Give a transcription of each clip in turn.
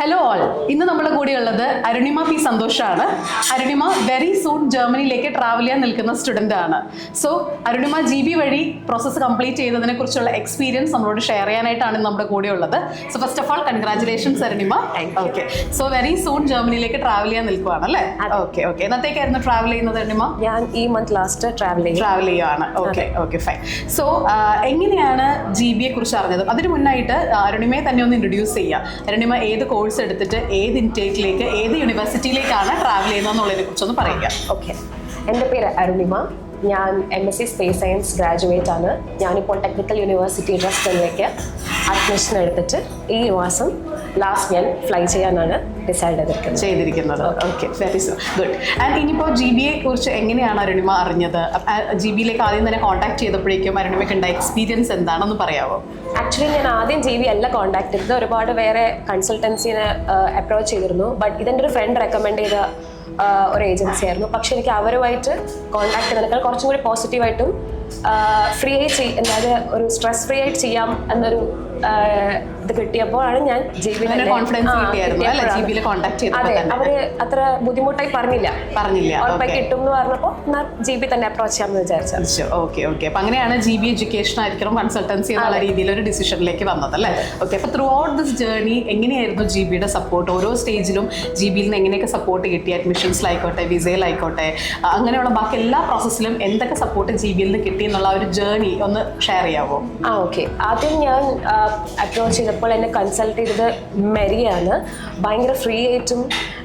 Hello all, ഇന്ന് നമ്മുടെ കൂടെയുള്ളത് അരുണിമ പി സന്തോഷാണ്. അരുണിമ വെരി സൂൺ ജർമ്മനിയിലേക്ക് ട്രാവൽ ചെയ്യാൻ നിൽക്കുന്ന സ്റ്റുഡൻ്റ് ആണ്. സോ അരുണിമ GB വഴി പ്രോസസ്സ് കംപ്ലീറ്റ് ചെയ്തതിനെ കുറിച്ചുള്ള എക്സ്പീരിയൻസ് നമ്മളോട് ഷെയർ ചെയ്യാനായിട്ടാണ് നമ്മുടെ കൂടെയുള്ളത്. So first of all congratulations Arunima. Okay, so very soon ജർമ്മനിയിലേക്ക് ട്രാവൽ ചെയ്യാൻ നിൽക്കുവാണ് അല്ലേ? Okay okay. എന്നത്തേക്കായിരുന്നു ട്രാവൽ ചെയ്യുന്നത് അരുണിമ? ഞാൻ ഈ മന്ത് ലാസ്റ്റ് ട്രാവൽ ചെയ്യുകയാണ്. Okay okay, fine. സോ എങ്ങനെയാണ് GB യെ കുറിച്ച് അറിഞ്ഞത്? അതിന് മുന്നായിട്ട് അരുണിമയെ തന്നെ ഒന്ന് ഇൻട്രൊഡ്യൂസ് ചെയ്യാം. അരുണിമ ഏത് കോഴ്സ് എടുത്തിട്ട് ഏത് ഇൻടേക്കിലേക്ക് ഏത് യൂണിവേഴ്സിറ്റിയിലേക്കാണ് ട്രാവൽ ചെയ്യുന്നതെന്നുള്ളതിനെ കുറിച്ചൊന്ന് പറയുക. ഓക്കെ, എൻ്റെ പേര് അരുണിമ. ഞാൻ MSc സ്പേസ് സയൻസ് ഗ്രാജുവേറ്റ് ആണ്. ഞാനിപ്പോൾ ടെക്നിക്കൽ യൂണിവേഴ്സിറ്റി ഡ്രസ്റ്റണിലേക്ക് അഡ്മിഷൻ എടുത്തിട്ട് ഈ മാസം ലാസ്റ്റ് ഞാൻ ഫ്ലൈ ചെയ്യാനാണ് ഡിസൈഡ് ചെയ്തിരിക്കുന്നത്. Okay, very good. ആൻഡ് ഇനിയിപ്പോൾ GBയെ കുറിച്ച് എങ്ങനെയാണ് അരുണിമ അറിഞ്ഞത്? GB-യിലേക്ക് ആദ്യം തന്നെ കോൺടാക്ട് ചെയ്തപ്പോഴേക്കും അരുണിമയ്ക്ക് ഉണ്ടായ എക്സ്പീരിയൻസ് എന്താണെന്ന് പറയാമോ? ആക്ച്വലി ഞാൻ ആദ്യം GB അല്ല കോൺടാക്ട് ചെയ്തത്, ഒരുപാട് വേറെ കൺസൾട്ടൻസിനെ അപ്രോച്ച് ചെയ്തിരുന്നു. ബട്ട് ഇതെൻ്റെ ഒരു ഫ്രണ്ട് റെക്കമെൻഡ് ചെയ്ത ഒരു ഏജൻസി ആയിരുന്നു. പക്ഷെ എനിക്ക് അവരുമായിട്ട് കോൺടാക്ട് ചെയ്തതിനേക്കാൾ കുറച്ചും കൂടി പോസിറ്റീവായിട്ടും ഫ്രീ ആയി അതായത് ഒരു സ്ട്രെസ് ഫ്രീ ആയിട്ട് ചെയ്യാം എന്നൊരു ഇത് കിട്ടിയപ്പോഴാണ് ഞാൻ അതെ, അവര് അത്ര ബുദ്ധിമുട്ടായി പറഞ്ഞില്ല ഉറപ്പായി കിട്ടും എന്ന് പറഞ്ഞപ്പോൾ GB തന്നെ അപ്രോച്ച് ചെയ്യാമെന്ന് വിചാരിച്ചു. Okay okay. അപ്പൊ അങ്ങനെയാണ് GB എഡ്യൂക്കേഷൻ ആയിരിക്കണം കൺസൾട്ടൻസി എന്നുള്ള രീതിയിൽ ഒരു ഡിസിഷനിലേക്ക് വന്നത് അല്ലേ? ഓക്കെ. അപ്പൊ ത്രൂ ഔട്ട് ദിസ് ജേർണി എങ്ങനെയായിരുന്നു GB-യുടെ സപ്പോർട്ട്? ഓരോ സ്റ്റേജിലും GB-യിൽ നിന്ന് എങ്ങനെയൊക്കെ സപ്പോർട്ട് കിട്ടി? അഡ്മിഷൻസിലായിക്കോട്ടെ, വിസയിലായിക്കോട്ടെ, അങ്ങനെയുള്ള ബാക്കി എല്ലാ പ്രോസസ്സിലും എന്തൊക്കെ സപ്പോർട്ട് GB-യിൽ നിന്ന് കിട്ടി എന്നുള്ള ഒരു ജേർണി ഒന്ന് ഷെയർ ചെയ്യാവോ? ഓക്കെ. ആദ്യം ഞാൻ അപ്രോച്ച് ചെയ്തപ്പോൾ എന്നെ കൺസൾട്ട് ചെയ്തത് മെരിയാണ്. ഭയങ്കര ഫ്രീ ആയിട്ടും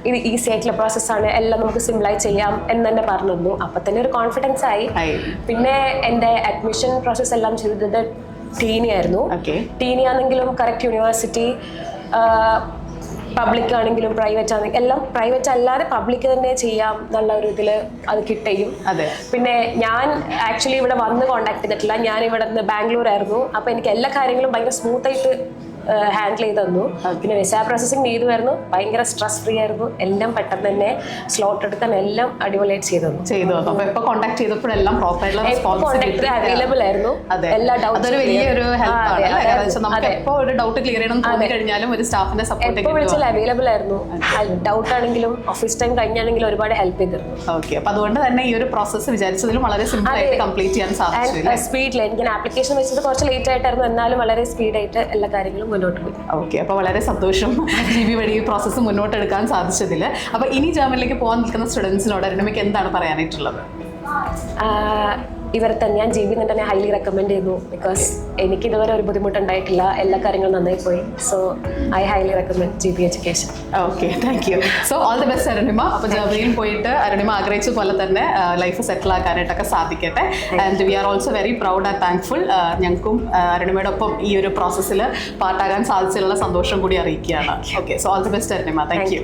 ഇത് ഈസി ആയിട്ടുള്ള പ്രോസസ്സാണ്, എല്ലാം നമുക്ക് സിമ്പിളായി ചെയ്യാം എന്ന് തന്നെ പറഞ്ഞു. അപ്പം തന്നെ ഒരു കോൺഫിഡൻസ് ആയി. പിന്നെ എൻ്റെ അഡ്മിഷൻ പ്രോസസ്സ് എല്ലാം ചെയ്തത് ടീനി ആയിരുന്നു. ടീനി ആണെങ്കിലും കറക്റ്റ് യൂണിവേഴ്സിറ്റി, പബ്ലിക് ആണെങ്കിലും പ്രൈവറ്റ് ആണെങ്കിലും എല്ലാം പ്രൈവറ്റ് അല്ലാതെ പബ്ലിക് തന്നെ ചെയ്യാം എന്നുള്ള ഒരു ഇതിൽ അത് കിട്ടുകയും. പിന്നെ ഞാൻ ആക്ച്വലി ഇവിടെ വന്ന് കോൺടാക്ട് ചെയ്തിട്ടില്ല, ഞാൻ ഇവിടെ നിന്ന് ബാംഗ്ലൂർ ആയിരുന്നു. അപ്പോൾ എനിക്ക് എല്ലാ കാര്യങ്ങളും ഭയങ്കര സ്മൂത്തായിട്ട് ഹാൻഡിൽ ചെയ്ത് തന്നു. പിന്നെ വിസ പ്രോസസ്സിങ് ചെയ്തുമായിരുന്നു, ഭയങ്കര സ്ട്രെസ് ഫ്രീ ആയിരുന്നു. എല്ലാം പെട്ടെന്ന് തന്നെ സ്ലോട്ട് എടുക്കാൻ എല്ലാം അടിപൊളിയായിട്ട് ചെയ്തു അവൈലബിൾ ആയിരുന്നു. എല്ലാ അവൈലബിൾ ആയിരുന്നു. ഡൗട്ട് ആണെങ്കിലും ഓഫീസ് ടൈം കഴിഞ്ഞാണെങ്കിലും ഒരുപാട് ഹെൽപ്പ് ചെയ്തിരുന്നു. അതുകൊണ്ട് തന്നെ ഈ ഒരു പ്രോസസ്സ് വിചാരിച്ചതിലും വളരെ സിമ്പിൾ ആയിട്ട് കംപ്ലീറ്റ് ചെയ്യാൻ സാധിച്ചു. സ്പീഡിൽ എനിക്ക് ആപ്ലിക്കേഷൻ വെച്ചത് കുറച്ച് ലേറ്റ് ആയിട്ടായിരുന്നു, എന്നാലും വളരെ സ്പീഡായിട്ട് എല്ലാ കാര്യങ്ങളും മുന്നോട്ട് പോയി. ഓക്കെ, അപ്പോൾ വളരെ സന്തോഷം GB വഴി ഈ പ്രോസസ്സ് മുന്നോട്ടെടുക്കാൻ സാധിച്ചതിൽ. അപ്പോൾ ഇനി ജർമ്മനിലേക്ക് പോകാൻ നിൽക്കുന്ന സ്റ്റുഡൻസിനോട് അരുണിമയ്ക്ക് എന്താണ് പറയാനായിട്ടുള്ളത്? ഇവരെ തന്നെ ഞാൻ GB തന്നെ ഹൈലി റെക്കമെൻഡ് ചെയ്യുന്നു. ബിക്കോസ് എനിക്ക് ഇതുവരെ ഒരു ബുദ്ധിമുട്ടുണ്ടായിട്ടില്ല, എല്ലാ കാര്യങ്ങളും നന്നായി പോയി. So I highly recommend GB education. Okay, thank you. So all the best Arunima. അപ്പോൾ ജർമ്മനിയിൽ പോയിട്ട് അരുണിമ ആഗ്രഹിച്ച പോലെ തന്നെ ലൈഫ് സെറ്റിൽ ആക്കാനായിട്ടൊക്കെ സാധിക്കട്ടെ. And we are also very proud and thankful. ഞങ്ങൾക്കും അരുണിമയുടെ ഒപ്പം ഈ ഒരു പ്രോസസ്സിൽ പാർട്ടാകാൻ സാധിച്ചതിലുള്ള സന്തോഷം കൂടി അറിയിക്കുകയാണ്. Okay, so all the best Arunima. Thank you.